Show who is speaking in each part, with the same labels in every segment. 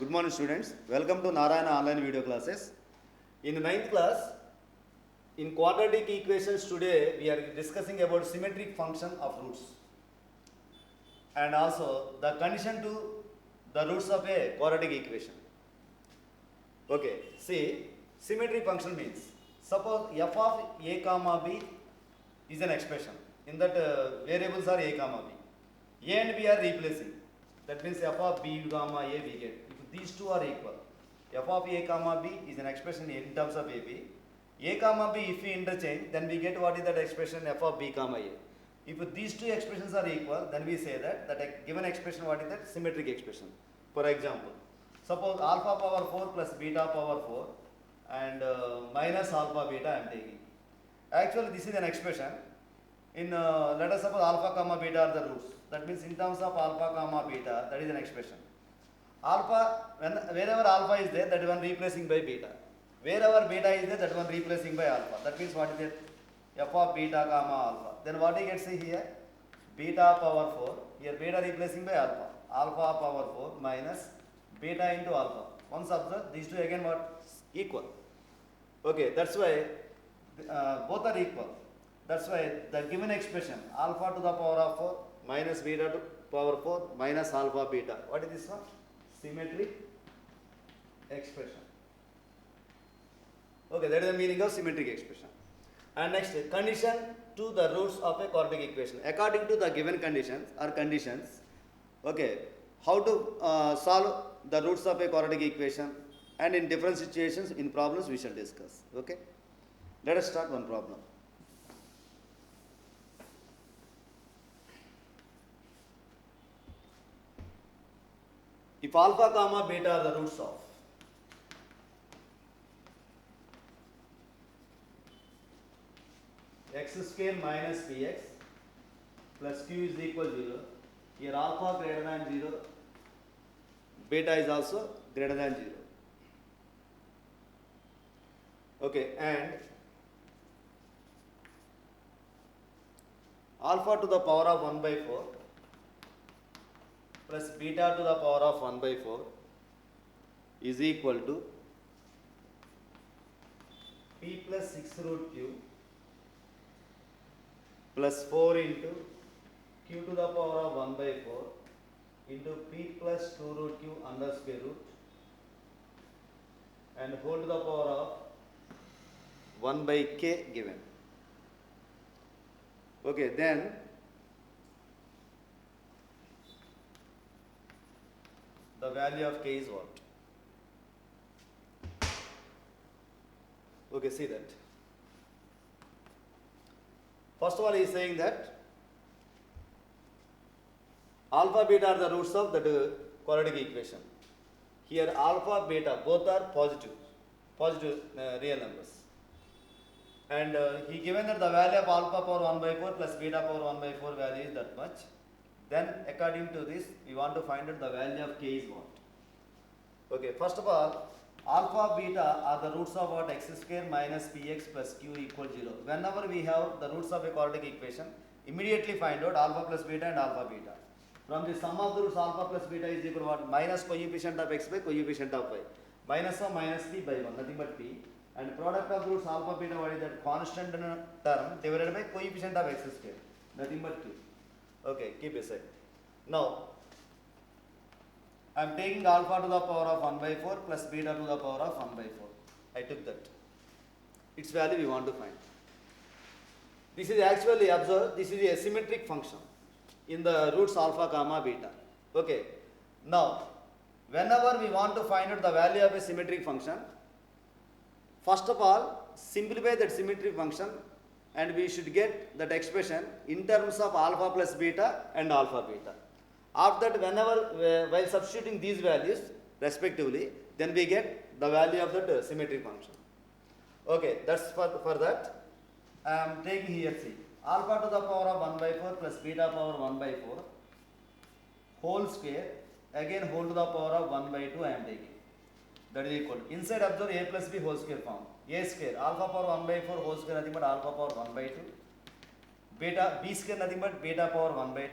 Speaker 1: Good morning students. Welcome to Narayana online video classes. In the 9th class, in quadratic equations today we are discussing about symmetric function of roots and also the condition to the roots of a quadratic equation. Okay, see, symmetric function means suppose f of a comma b is an expression. In that variables are a comma b. A and b are replacing. That means f of b comma a we get. If these two are equal, f of a comma b is an expression in terms of ab. A comma b, if we interchange, then we get what is that expression f of b comma a. If these two expressions are equal, then we say that given expression, what is that? Symmetric expression. For example, suppose alpha power 4 plus beta power 4 and minus alpha beta I am taking. Actually, this is an expression. In let us suppose alpha comma beta are the roots. That means in terms of alpha comma beta, that is an expression. Alpha, wherever alpha is there, that one replacing by beta. Wherever beta is there, that one replacing by alpha. That means what is it? F of beta comma alpha. Then what you get see here? Beta power 4. Here beta replacing by alpha. Alpha power 4 minus beta into alpha. Once observe, these two again what? Equal. Okay, that's why both are equal. That's why the given expression alpha to the power of 4 minus beta to power 4 minus alpha beta. What is this one? Symmetric expression. Okay, that is the meaning of symmetric expression. And next, condition to the roots of a quadratic equation. According to the given conditions or conditions, okay, how to solve the roots of a quadratic equation, and in different situations, in problems we shall discuss. Okay, let us start one problem. If alpha comma beta are the roots of x square minus px plus q is equal 0, here alpha greater than 0, beta is also greater than 0. Okay, and alpha to the power of 1 by 4 plus beta to the power of 1 by 4 is equal to p plus 6 root q plus 4 into q to the power of 1 by 4 into p plus 2 root q under square root and whole to the power of 1 by k given. Okay, then the value of k is what? Okay, see that. First of all, he is saying that alpha beta are the roots of that quadratic equation. Here alpha beta both are positive real numbers. And he given that the value of alpha power 1 by 4 plus beta power 1 by 4 value is that much. Then according to this, we want to find out the value of k is what. Okay, first of all, alpha beta are the roots of what? X square minus px plus q equal 0. Whenever we have the roots of a quadratic equation, immediately find out alpha plus beta and alpha beta. From the sum of the roots, alpha plus beta is equal to what? Minus coefficient of x by coefficient of y. Minus of minus p by 1, nothing but p. And product of roots alpha beta, what is that? Constant term divided by coefficient of x square, nothing but q. Okay, keep aside. Now, I am taking alpha to the power of 1 by 4 plus beta to the power of 1 by 4. I took that. Its value we want to find. This is actually, observe, this is a symmetric function in the roots alpha comma beta. Okay. Now, whenever we want to find out the value of a symmetric function, first of all, simplify that symmetric function and we should get that expression in terms of alpha plus beta and alpha beta. After that, whenever while substituting these values respectively, then we get the value of that symmetric function. Okay, that's for that. I am taking here see alpha to the power of 1 by 4 plus beta power 1 by 4 whole square, again whole to the power of 1 by 2 I am taking. That is equal to, inside observe a plus b whole square form. A square alpha power 1 by 4 whole square nothing but alpha power 1 by 2. Beta b square nothing but beta power 1 by 2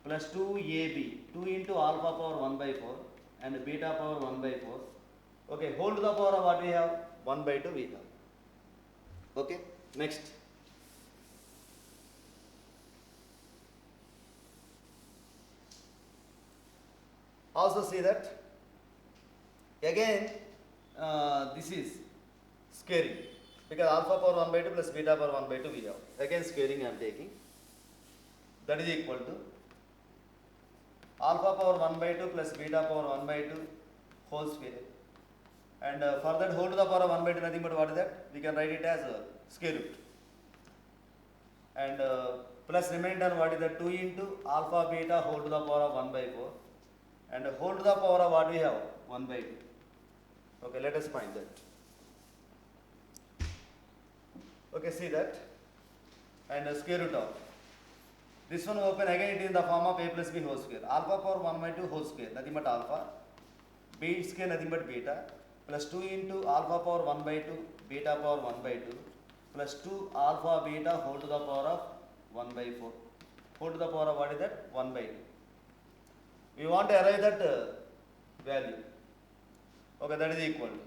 Speaker 1: plus 2ab, 2 into alpha power 1 by 4 and beta power 1 by 4. Okay, whole to the power of what we have? 1 by 2 we have. Okay, next. Also see that again this is squaring because alpha power 1 by 2 plus beta power 1 by 2 we have. Again squaring I am taking. That is equal to alpha power 1 by 2 plus beta power 1 by 2 whole square. And for that whole to the power of 1 by 2 nothing but what is that? We can write it as square root. And plus remainder what is that? 2 into alpha beta whole to the power of 1 by 4. And whole to the power of what we have? 1 by 2. Okay, let us find that. Okay, see that. And square root of. This one open again, it is in the form of a plus b whole square. Alpha power 1 by 2 whole square, nothing but alpha. B square, nothing but beta. Plus 2 into alpha power 1 by 2, beta power 1 by 2. Plus 2 alpha beta whole to the power of 1 by 4. Whole to the power of what is that? 1 by 2. We want to arrive that value. Okay, that is equal to.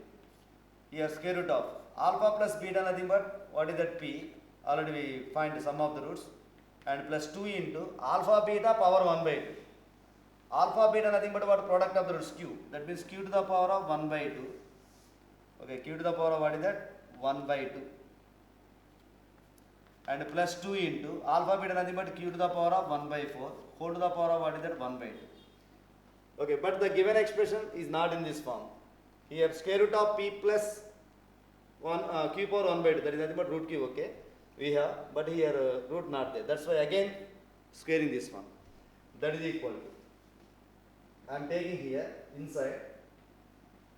Speaker 1: Here square root of alpha plus beta nothing but what is that p? Already we find sum of the roots. And plus 2 into alpha beta power 1 by 2. Alpha beta nothing but what? Product of the roots q. That means q to the power of 1 by 2. Okay, q to the power of what is that? 1 by 2. And plus 2 into alpha beta nothing but q to the power of 1 by 4. Whole to the power of what is that? 1 by 2. Okay, but the given expression is not in this form. Here square root of p plus 1 q power 1 by 2, that is nothing but root q, okay, we have, but here root not there. That's why again squaring this one. That is equal to, I am taking here inside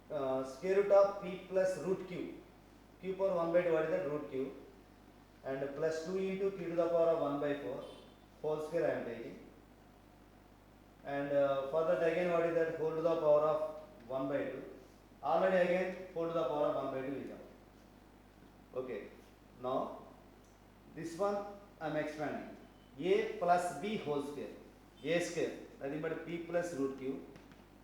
Speaker 1: square root of p plus root q. Q power 1 by 2, what is that? Root q. And plus 2 into q to the power of 1 by 4 whole square I am taking. And for that again what is that? Whole to the power of 1 by 2. Already again whole to the power of 1 by 2 is out. Okay. Now this one I am expanding. A plus b whole square. A square nothing but p plus root q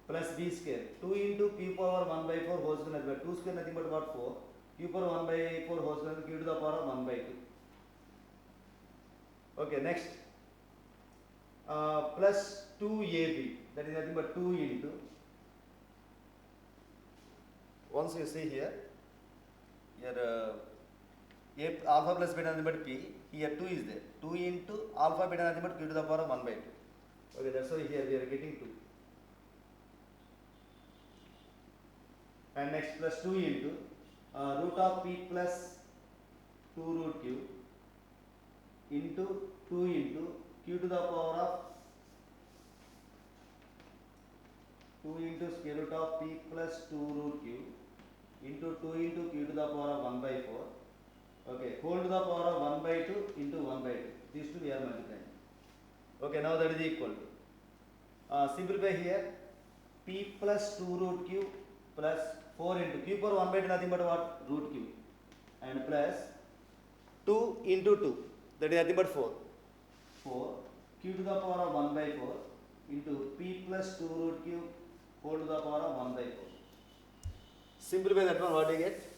Speaker 1: plus b square. 2 into q power 1 by 4 whole square nothing but 2 square nothing but what? 4. Q power 1 by 4 whole square q to the power of 1 by 2. Okay, next. Plus 2ab, that is nothing but 2 into, once you see here a alpha plus beta nothing but p, here 2 is there, 2 into alpha beta nothing but q to the power of 1 by 2. Okay, that's why here we are getting 2. And next plus 2 into root of p plus 2 root q into 2 into q to the power of 2 into square root of p plus 2 root q into 2 into q to the power of 1 by 4. Okay, whole to the power of 1 by 2 into 1 by 2. These two we are multiplying. Okay, now that is equal to. Simplify here. P plus 2 root q plus 4 into q power 1 by 2 nothing but what? Root q. And plus 2 into 2. That is nothing but 4. 4 q to the power of 1 by 4 into p plus 2 root q whole to the power of 1 by 4. Simplify that one, what do you get?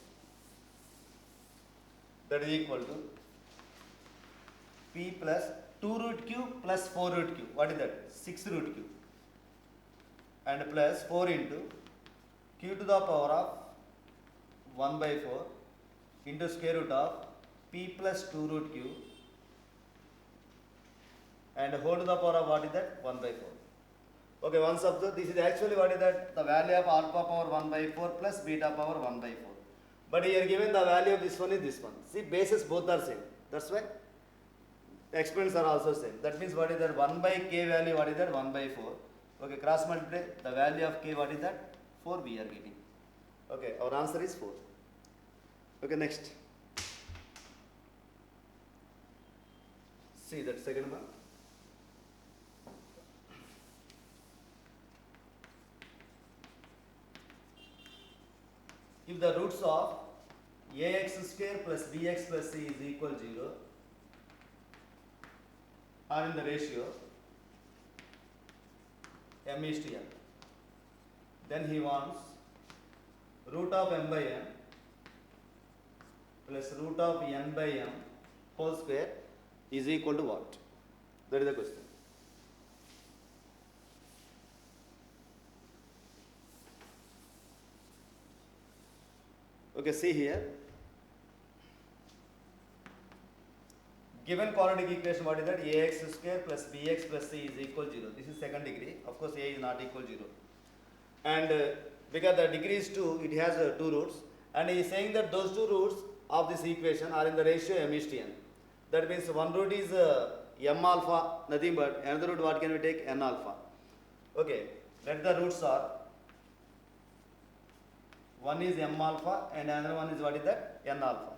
Speaker 1: That is equal to p plus 2 root q plus 4 root q. What is that? 6 root q. And plus 4 into q to the power of 1 by 4 into square root of p plus 2 root q and whole to the power of what is that? 1 by 4. Okay, once observe, this is actually what is that? The value of alpha power 1 by 4 plus beta power 1 by 4. But here given the value of this one is this one. See, bases both are same. That's why exponents are also same. That means what is that? 1 by k value, what is that? 1 by 4. Okay, cross multiply, the value of k, what is that? 4 we are getting. Okay, our answer is 4. Okay, next. See that second one. If the roots of ax square plus bx plus c is equal 0 are in the ratio m is to n, Then he wants root of m by n plus root of n by m whole square is equal to what? That is the question. Okay, see here. Given quadratic equation, what is that? Ax square plus bx plus c is equal to 0. This is second degree. Of course, a is not equal to 0. And because the degree is 2, it has 2 roots. And he is saying that those 2 roots of this equation are in the ratio m is to n. That means one root is m alpha, nothing but another root, what can we take? N alpha. Okay, let the roots are, one is m alpha and another one is what is that? N alpha.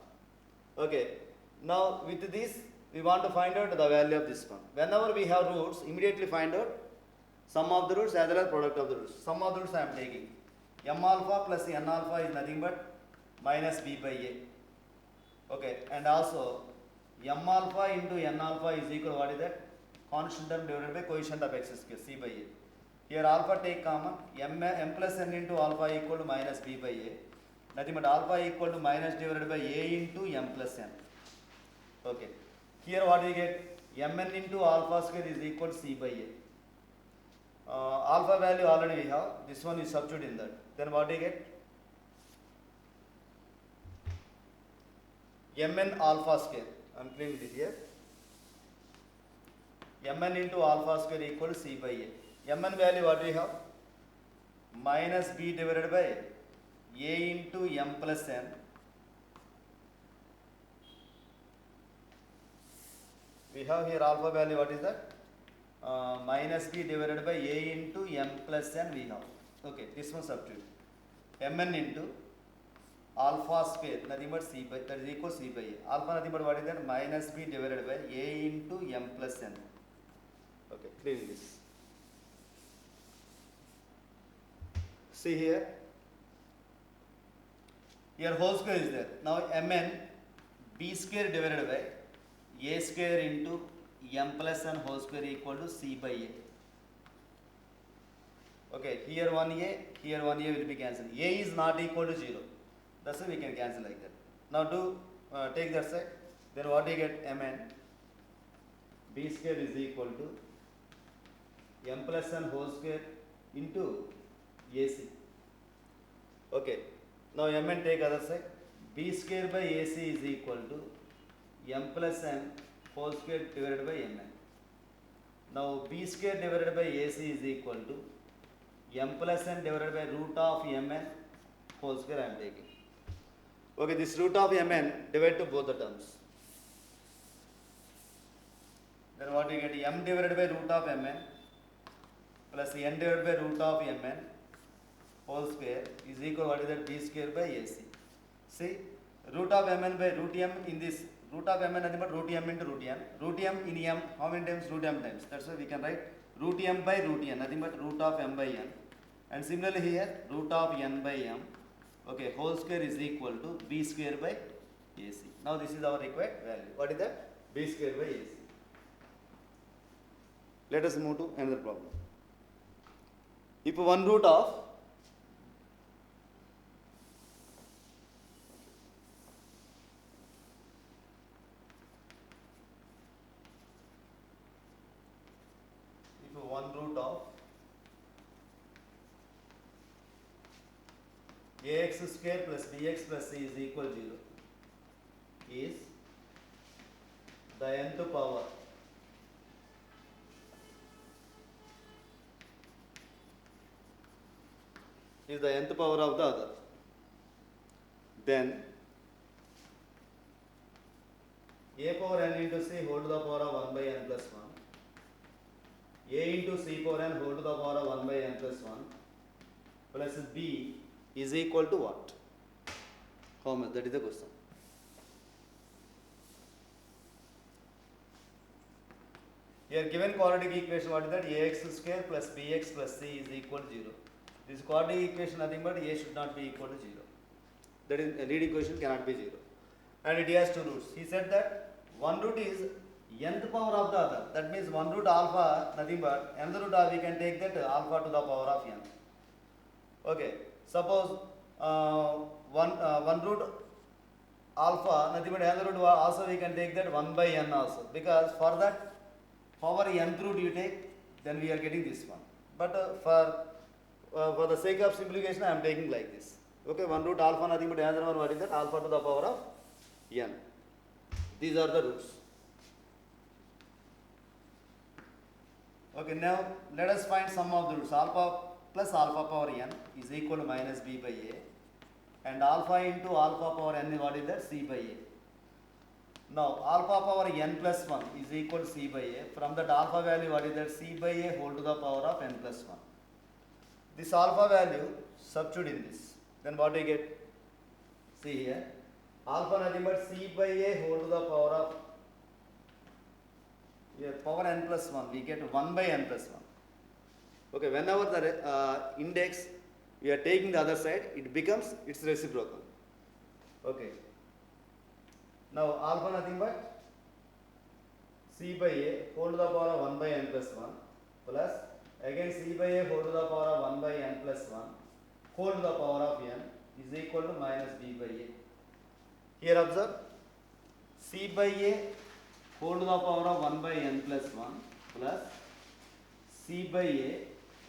Speaker 1: Okay, now with this we want to find out the value of this one. Whenever we have roots, immediately find out sum of the roots as well as product of the roots. Sum of the roots I am taking. M alpha plus n alpha is nothing but minus b by a. Okay, and also m alpha into n alpha is equal to what is that? Constant term divided by coefficient of x square, c by a. Here alpha take common, m plus n into alpha equal to minus b by a. Nothing but alpha equal to minus divided by a into m plus n. Okay. Here what we get? Mn into alpha square is equal to c by a. Alpha value already we have. This one is substitute in that. Then what we get? Mn alpha square. I am cleaning it here. Mn into alpha square equal to c by a. Mn value what we have? Minus b divided by a into m plus n. We have here alpha value, what is that? Minus b divided by a into m plus n we have. Okay, this one substitute. Mn into alpha square, nothing but c by, that is equal to c by a. Alpha nothing but what is that? Minus b divided by a into m plus n. Okay, clear this. See here. Here whole square is there. Now Mn b square divided by a square into m plus n whole square equal to c by a. Okay, here 1a, here 1a will be cancelled. A is not equal to 0. That's why we can cancel like that. Now do take that side. Then what do you get? Mn b square is equal to m plus n whole square into ac. Okay. Now Mn take other side. B square by ac is equal to m plus n whole square divided by mn. Now b square divided by ac is equal to m plus n divided by root of mn whole square I am taking. Okay, this root of mn divide to both the terms. Then what you get? M divided by root of mn plus n divided by root of mn whole square is equal to what is that? B square by ac. See, root of mn by root m in this, root of mn nothing but root m into root n. Root m in m, how many times? Root m times. That's why we can write root m by root n, nothing but root of m by n. And similarly here, root of n by m, okay, whole square is equal to b square by ac. Now this is our required value. What is that? B square by ac. Let us move to another problem. If one root of ax square plus bx plus c is equal to 0 is the nth power of the other, then a power n into c whole to the power of 1 by n plus 1, a into c power n whole to the power of 1 by n plus 1 plus b is equal to what? How much? That is the question. Here given quadratic equation, what is that? Ax square plus bx plus c is equal to 0. This quadratic equation nothing but a should not be equal to 0. That is, a leading equation cannot be 0. And it has two roots. He said that one root is nth power of the other. That means one root alpha nothing but another root we can take that alpha to the power of n. Okay, suppose one root alpha, nothing but another root also we can take that 1 by n also, because for that power nth root you take, then we are getting this one. But for the sake of simplification, I am taking like this. Okay, 1 root alpha, nothing but another one, what is that? Alpha to the power of n. These are the roots. Okay, now let us find sum of the roots. Alpha plus alpha power n is equal to minus b by a, and alpha into alpha power n, what is that? C by a. Now alpha power n plus 1 is equal to c by a. From that alpha value, what is that? C by a whole to the power of n plus 1. This alpha value substitute in this, then what we get? See here, alpha nothing but c by a whole to the power of, here power n plus 1, we get 1 by n plus 1. Okay, whenever the index we are taking the other side, it becomes its reciprocal. Okay. Now alpha nothing but c by a whole to the power of 1 by n plus 1 plus again c by a whole to the power of 1 by n plus 1 whole to the power of n is equal to minus b by a. Here observe, c by a whole to the power of 1 by n plus 1 plus c by a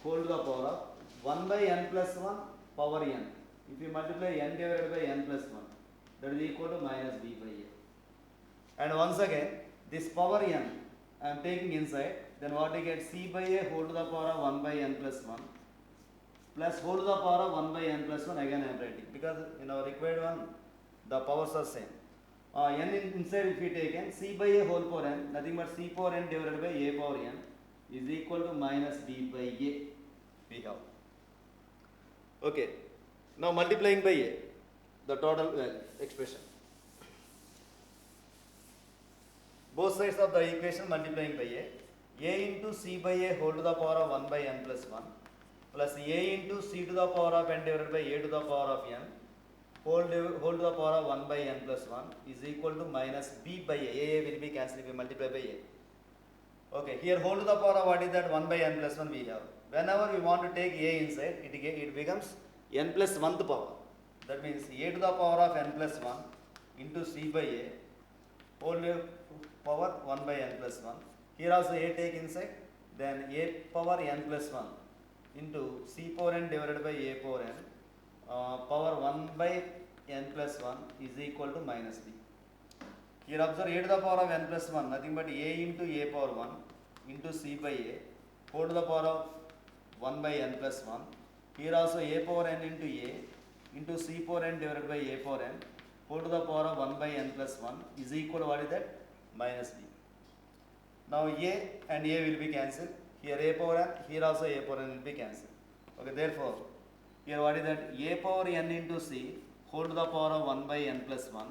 Speaker 1: whole to the power of 1 by n plus 1 power n. If you multiply n divided by n plus 1, that is equal to minus b by a. And once again, this power n I am taking inside, then what we get? C by a whole to the power of 1 by n plus 1 plus whole to the power of 1 by n plus 1, again I am writing, because in our required one the powers are same. N inside if we take n, c by a whole power n, nothing but c power n divided by a power n is equal to minus b by a, we have. Okay, now multiplying by a, the total expression. Both sides of the equation multiplying by a into c by a whole to the power of 1 by n plus 1 plus a into c to the power of n divided by a to the power of n whole to the power of 1 by n plus 1 is equal to minus b by a. A will be cancelled if we multiply by a. Okay, here whole to the power of what is that? 1 by n plus 1 we have. Whenever we want to take a inside, it becomes n plus 1th power. That means a to the power of n plus 1 into c by a whole power 1 by n plus 1. Here also a take inside, then a power n plus 1 into c power n divided by a power n power 1 by n plus 1 is equal to minus b. Here observe, a to the power of n plus 1, nothing but a into a power 1 into c by a whole to the power of 1 by n plus 1. Here also a power n into a into c power n divided by a power n whole to the power of 1 by n plus 1 is equal to what is that? Minus b. Now a and a will be cancelled. Here a power n, here also a power n will be cancelled. Okay, therefore, here what is that? A power n into c whole to the power of 1 by n plus 1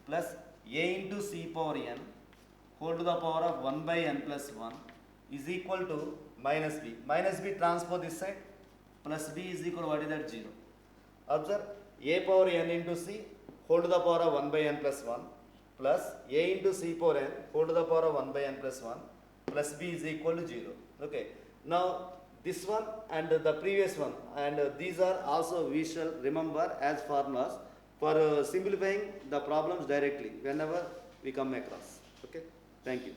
Speaker 1: plus a into c power n whole to the power of 1 by n plus 1 is equal to minus b. Minus b transpose this side, plus b is equal to what is that? 0. Observe, a power n into c whole to the power of 1 by n plus 1 plus a into c power n whole to the power of 1 by n plus 1 plus b is equal to 0. Okay. Now this one and the previous one, and these are also we shall remember as formulas for simplifying the problems directly whenever we come across. Okay. Thank you.